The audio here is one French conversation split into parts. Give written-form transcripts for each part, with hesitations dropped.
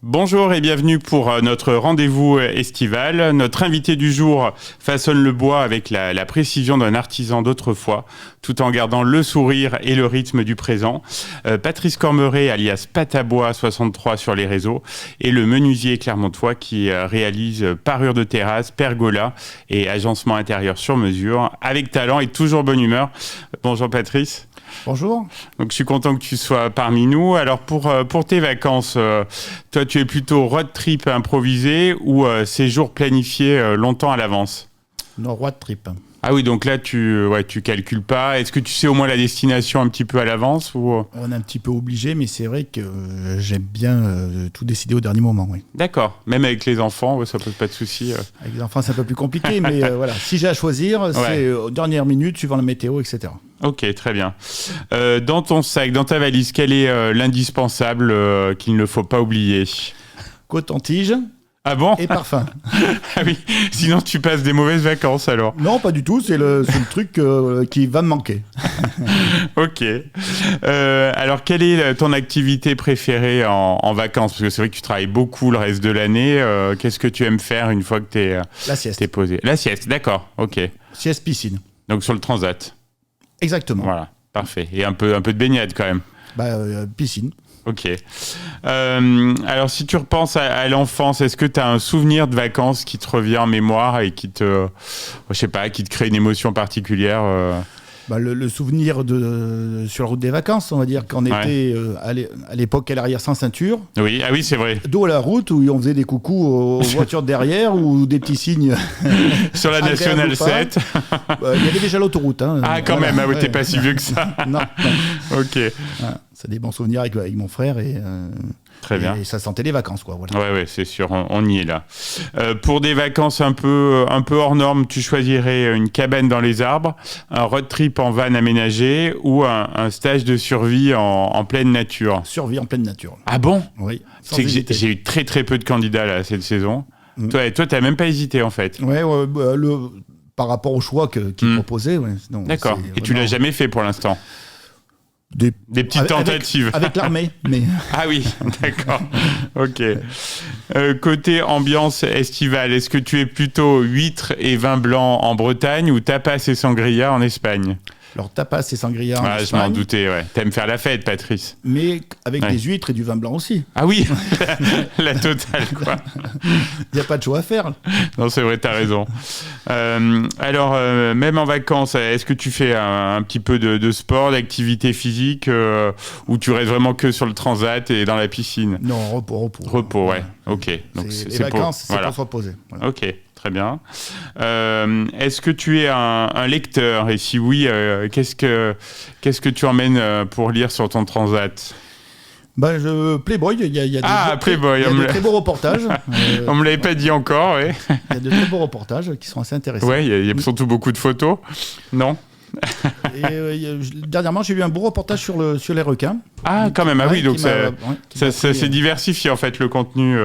Bonjour et bienvenue pour notre rendez-vous estival. Notre invité du jour façonne le bois avec la précision d'un artisan d'autrefois, tout en gardant le sourire et le rythme du présent. Patrice Cormeret, alias Patabois 63 sur les réseaux, et le menuisier clermontois qui réalise parures de terrasse, pergola et agencement intérieur sur mesure, avec talent et toujours bonne humeur. Bonjour Patrice. Bonjour. Donc je suis content que tu sois parmi nous. Alors pour tes vacances, toi tu es plutôt road trip improvisé ou séjour planifié longtemps à l'avance? Non, road trip. Ah oui, donc là tu calcules pas. Est-ce que tu sais au moins la destination un petit peu à l'avance ou... On est un petit peu obligé, mais c'est vrai que j'aime bien tout décider au dernier moment. Oui. D'accord. Même avec les enfants, ça pose pas de souci. Avec les enfants, c'est un peu plus compliqué, mais voilà. Si j'ai à choisir, c'est aux dernières minutes, suivant la météo, etc. Ok, très bien. Dans ton sac, dans ta valise, quel est l'indispensable qu'il ne faut pas oublier? Coton-tige. Ah bon? Et parfum. Ah oui, sinon tu passes des mauvaises vacances alors. Non, pas du tout, c'est le truc qui va me manquer. Ok. Alors, quelle est ton activité préférée en vacances? Parce que c'est vrai que tu travailles beaucoup le reste de l'année. Qu'est-ce que tu aimes faire une fois que La sieste. t'es posé? La sieste, d'accord, ok. Sieste piscine. Donc sur le transat. Exactement. Voilà, parfait. Et un peu de baignade quand même. Piscine. Ok. Alors, si tu repenses à l'enfance, est-ce que tu as un souvenir de vacances qui te revient en mémoire et qui te crée une émotion particulière Le souvenir sur la route des vacances, on va dire, quand on était à l'époque à l'arrière sans ceinture. Oui, ah oui, c'est vrai. Dos à la route, où on faisait des coucous aux voitures derrière ou des petits signes. Sur la Nationale 7. Il y avait déjà l'autoroute. Hein. Ah, quand même, t'es pas si vieux que ça. Non. Ok. C'est des bons souvenirs avec mon frère et... Très bien. Et ça sentait les vacances, quoi. Voilà. Ouais, c'est sûr, on y est là. Pour des vacances un peu hors normes, tu choisirais une cabane dans les arbres, un road trip en van aménagé ou un stage de survie en pleine nature? Survie en pleine nature. Ah bon? Oui. C'est que j'ai eu très très peu de candidats là cette saison. Toi, t'as même pas hésité en fait. Ouais, par rapport au choix qu'il proposait. Ouais. Non, d'accord. Et vraiment... tu l'as jamais fait pour l'instant? Des petites tentatives. Avec l'armée, mais... Ah oui, d'accord. Ok. Côté ambiance estivale, est-ce que tu es plutôt huîtres et vin blanc en Bretagne ou tapas et sangria en Espagne? Alors, tapas et sangria en Espagne. Je m'en doutais, ouais. T'aimes faire la fête, Patrice. Mais avec des huîtres et du vin blanc aussi. Ah oui, la totale, quoi. Il n'y a pas de choix à faire. Non, c'est vrai, t'as raison. Alors, même en vacances, est-ce que tu fais un petit peu de sport, d'activité physique, ou tu restes vraiment que sur le transat et dans la piscine? Non, repos. Repos, ouais. Ok. Donc, les vacances, c'est pour se reposer. Voilà. Ok. Très bien. Est-ce que tu es un lecteur? Et si oui, qu'est-ce que tu emmènes pour lire sur ton transat? Playboy, il y a Playboy, de très beaux reportages. On me l'avait pas dit encore, oui. Il y a de très beaux reportages qui sont assez intéressants. Oui, il y a surtout beaucoup de photos, non? Dernièrement, j'ai vu un beau reportage sur les requins. Ah, quand même, oui, donc ça s'est diversifié en fait le contenu.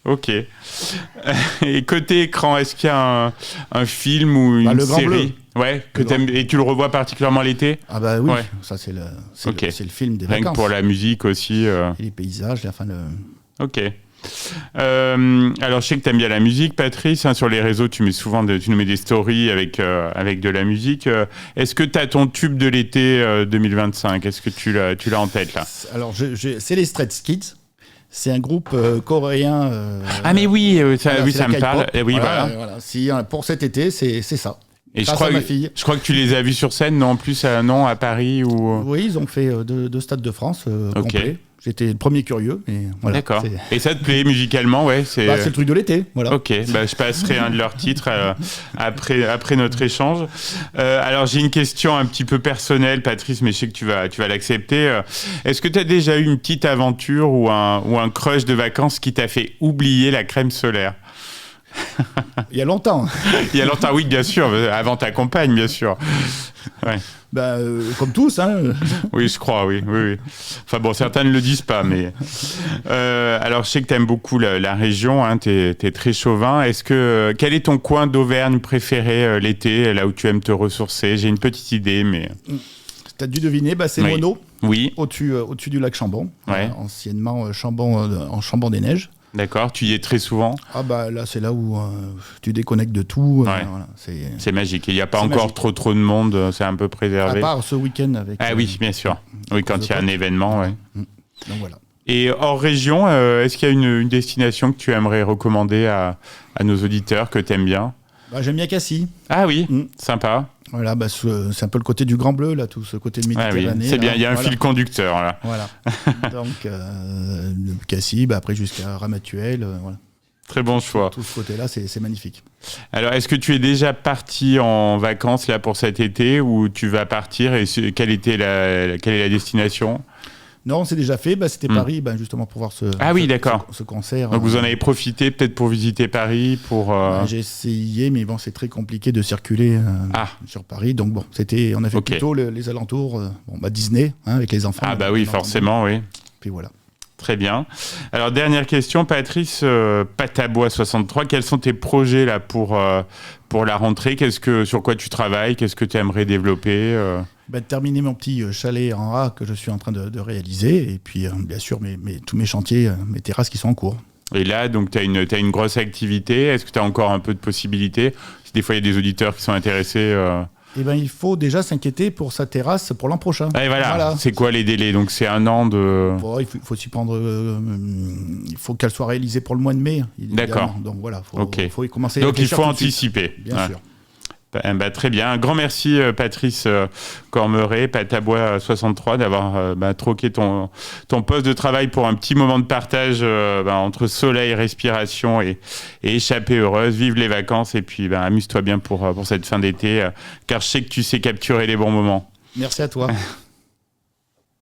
Ok. Et côté écran, est-ce qu'il y a un film ou une série que t'aimes et tu le revois particulièrement l'été? Ah bah oui, ça c'est le film des vacances. Rien que pour la musique aussi. Et les paysages, Ok. Alors je sais que tu aimes bien la musique, Patrice. Sur les réseaux, tu nous mets des stories avec de la musique. Est-ce que tu as ton tube de l'été 2025? Est-ce que tu l'as en tête là? Alors c'est les Stray Kids. C'est un groupe coréen. Ah mais oui, ça me parle. Oui, voilà. Si, pour cet été, c'est ça. Et je crois que tu les as vus sur scène, non? En plus, à Paris ou... Oui, ils ont fait deux stades de France complets. J'étais le premier curieux. Et voilà, d'accord. Et ça te plaît musicalement? Ouais, c'est le truc de l'été. Voilà. Ok, je passerai un de leurs titres après notre échange. Alors, j'ai une question un petit peu personnelle, Patrice, mais je sais que tu vas l'accepter. Est-ce que tu as déjà eu une petite aventure ou un crush de vacances qui t'a fait oublier la crème solaire? Il y a longtemps. Il y a longtemps, oui, bien sûr. Avant ta compagne, bien sûr. Ouais. Comme tous, hein. Oui, je crois, oui. Enfin bon, certains ne le disent pas, mais... alors, je sais que tu aimes beaucoup la région, hein, t'es très chauvin. Quel est ton coin d'Auvergne préféré l'été, là où tu aimes te ressourcer? J'ai une petite idée, mais... Tu as dû deviner, c'est Oui. Mono, Oui, au-dessus du lac Chambon, Ouais. anciennement en Chambon des Neiges. d'accord. Tu y es très souvent. Là, c'est là où tu déconnectes de tout. Ouais. Voilà, C'est magique. Il n'y a pas C'est encore magique. trop de monde. C'est un peu à préservé. part ce week-end avec. Ah oui, bien sûr. Oui, quand il y a un événement. Ouais. Donc voilà. Et hors région, est-ce qu'il y a une destination que tu aimerais recommander à nos auditeurs que tu aimes bien? J'aime bien Cassis. Ah oui, Mm. sympa. Voilà, c'est un peu le côté du Grand Bleu, là, tout ce côté de Ah Méditerranée. oui, c'est bien, là. il y a un Voilà. fil conducteur là. Voilà. Donc, Cassis, après jusqu'à Ramatuelle. Voilà. Très bon choix. Tout ce côté-là, c'est magnifique. Alors, est-ce que tu es déjà parti en vacances là pour cet été ou tu vas partir et quelle est la destination? Non, c'est déjà fait. C'était Paris, justement, pour voir Ah oui, d'accord. ce concert. Donc vous en avez profité peut-être pour visiter Paris, pour... J'ai essayé, mais c'est très compliqué de circuler sur Paris. Donc on a fait plutôt les alentours. Disney, avec les enfants. Ah bah oui, forcément, oui. Puis voilà. Très bien. Alors, dernière question, Patrice, Patabois 63, quels sont tes projets là pour la rentrée? Sur quoi tu travailles? Qu'est-ce que tu aimerais développer Terminer mon petit chalet en A que je suis en train de réaliser. Et puis, bien sûr, tous mes chantiers, mes terrasses qui sont en cours. Et là, donc, tu as une grosse activité. Est-ce que tu as encore un peu de possibilités? Si des fois, il y a des auditeurs qui sont intéressés... il faut déjà s'inquiéter pour sa terrasse pour l'an prochain. Et voilà. C'est quoi les délais? Donc, c'est 1 an de... Il faut s'y prendre... il faut qu'elle soit réalisée pour le mois de mai. D'accord. Donc voilà, il faut y commencer. Donc, il faut anticiper. Bien sûr. Très bien. Un grand merci, Patrice Cormeret, Patabois 63, d'avoir troqué ton poste de travail pour un petit moment de partage entre soleil, respiration et échappée heureuse. Vive les vacances et puis amuse-toi bien pour cette fin d'été, car je sais que tu sais capturer les bons moments. Merci à toi.